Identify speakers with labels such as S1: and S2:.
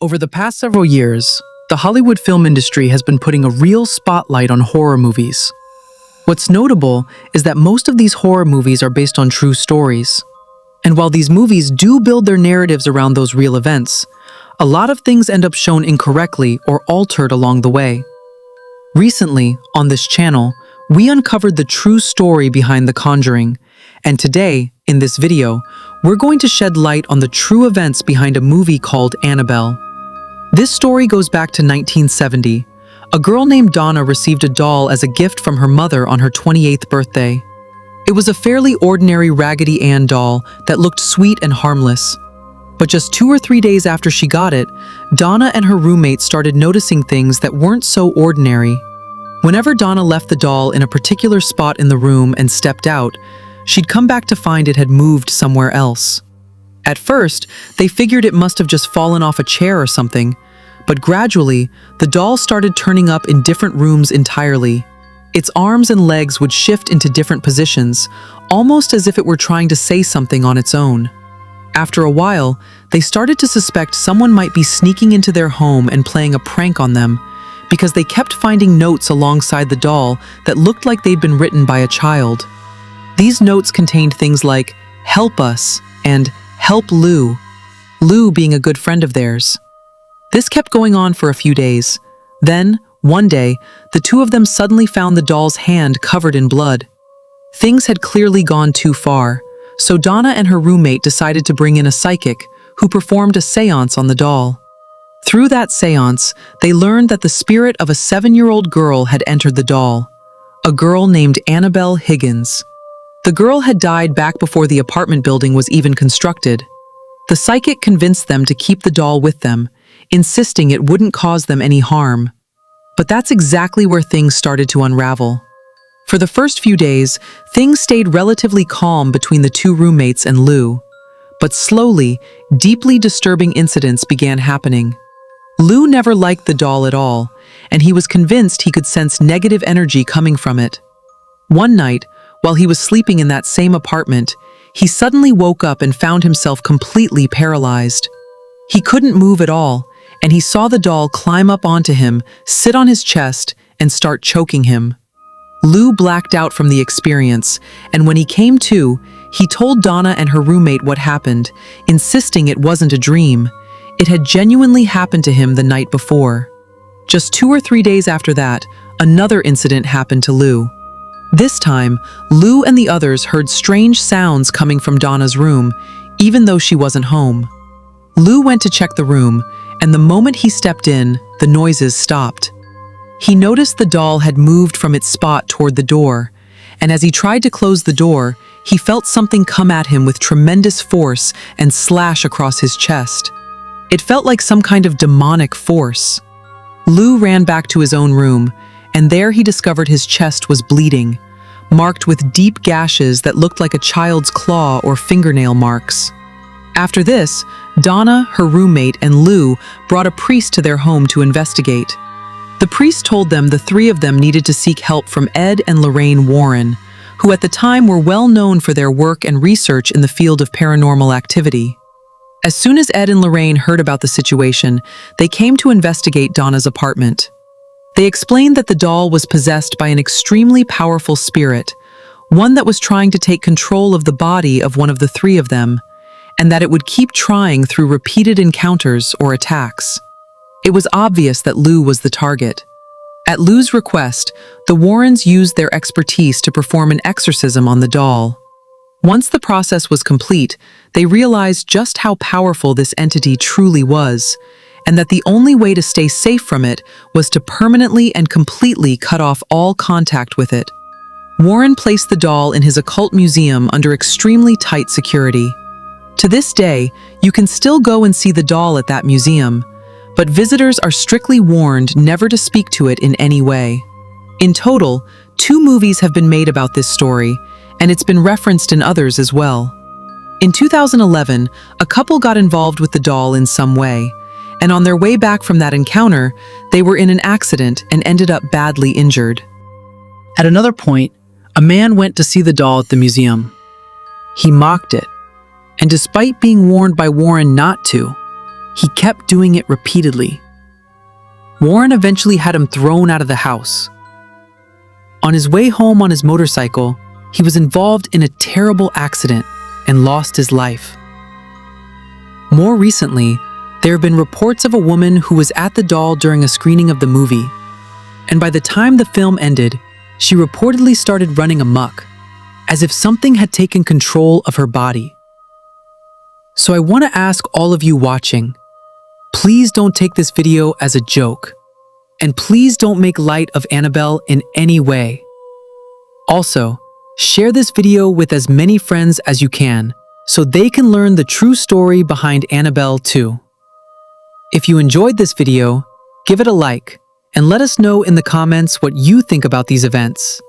S1: Over the past several years, the Hollywood film industry has been putting a real spotlight on horror movies. What's notable is that most of these horror movies are based on true stories. And while these movies do build their narratives around those real events, a lot of things end up shown incorrectly or altered along the way. Recently, on this channel, we uncovered the true story behind The Conjuring, and today, in this video, we're going to shed light on the true events behind a movie called Annabelle. This story goes back to 1970. A girl named Donna received a doll as a gift from her mother on her 28th birthday. It was a fairly ordinary Raggedy Ann doll that looked sweet and harmless. But just 2 or 3 days after she got it, Donna and her roommate started noticing things that weren't so ordinary. Whenever Donna left the doll in a particular spot in the room and stepped out, she'd come back to find it had moved somewhere else. At first, they figured it must have just fallen off a chair or something, but gradually, the doll started turning up in different rooms entirely. Its arms and legs would shift into different positions, almost as if it were trying to say something on its own. After a while, they started to suspect someone might be sneaking into their home and playing a prank on them, because they kept finding notes alongside the doll that looked like they'd been written by a child. These notes contained things like, "Help us," and "Help Lou," Lou being a good friend of theirs. This kept going on for a few days. Then, one day, the two of them suddenly found the doll's hand covered in blood. Things had clearly gone too far, so Donna and her roommate decided to bring in a psychic who performed a seance on the doll. Through that seance, they learned that the spirit of a 7-year-old girl had entered the doll, a girl named Annabelle Higgins. The girl had died back before the apartment building was even constructed. The psychic convinced them to keep the doll with them, insisting it wouldn't cause them any harm. But that's exactly where things started to unravel. For the first few days, things stayed relatively calm between the two roommates and Lou. But slowly, deeply disturbing incidents began happening. Lou never liked the doll at all, and he was convinced he could sense negative energy coming from it. One night, while he was sleeping in that same apartment, he suddenly woke up and found himself completely paralyzed. He couldn't move at all, and he saw the doll climb up onto him, sit on his chest, and start choking him. Lou blacked out from the experience, and when he came to, he told Donna and her roommate what happened, insisting it wasn't a dream. It had genuinely happened to him the night before. Just 2 or 3 days after that, another incident happened to Lou. This time, Lou and the others heard strange sounds coming from Donna's room, even though she wasn't home. Lou went to check the room, and the moment he stepped in, the noises stopped. He noticed the doll had moved from its spot toward the door, and as he tried to close the door, he felt something come at him with tremendous force and slash across his chest. It felt like some kind of demonic force. Lou ran back to his own room, and there he discovered his chest was bleeding, marked with deep gashes that looked like a child's claw or fingernail marks. After this, Donna, her roommate, and Lou brought a priest to their home to investigate. The priest told them the three of them needed to seek help from Ed and Lorraine Warren, who at the time were well known for their work and research in the field of paranormal activity. As soon as Ed and Lorraine heard about the situation, they came to investigate Donna's apartment. They explained that the doll was possessed by an extremely powerful spirit, one that was trying to take control of the body of one of the three of them, and that it would keep trying through repeated encounters or attacks. It was obvious that Lou was the target. At Lou's request, the Warrens used their expertise to perform an exorcism on the doll. Once the process was complete, they realized just how powerful this entity truly was, and that the only way to stay safe from it was to permanently and completely cut off all contact with it. Warren placed the doll in his occult museum under extremely tight security. To this day, you can still go and see the doll at that museum, but visitors are strictly warned never to speak to it in any way. In total, 2 movies have been made about this story, and it's been referenced in others as well. In 2011, a couple got involved with the doll in some way, and on their way back from that encounter, they were in an accident and ended up badly injured.
S2: At another point, a man went to see the doll at the museum. He mocked it, and despite being warned by Warren not to,
S1: He kept doing it repeatedly. Warren eventually had him thrown out of the house. On his way home on his motorcycle, he was involved in a terrible accident and lost his life. More recently, there have been reports of a woman who was at the doll during a screening of the movie, and by the time the film ended, she reportedly started running amok, as if something had taken control of her body. So I want to ask all of you watching, please don't take this video as a joke, and please don't make light of Annabelle in any way. Also, share this video with as many friends as you can, so they can learn the true story behind Annabelle too. If you enjoyed this video, give it a like, and let us know in the comments what you think about these events.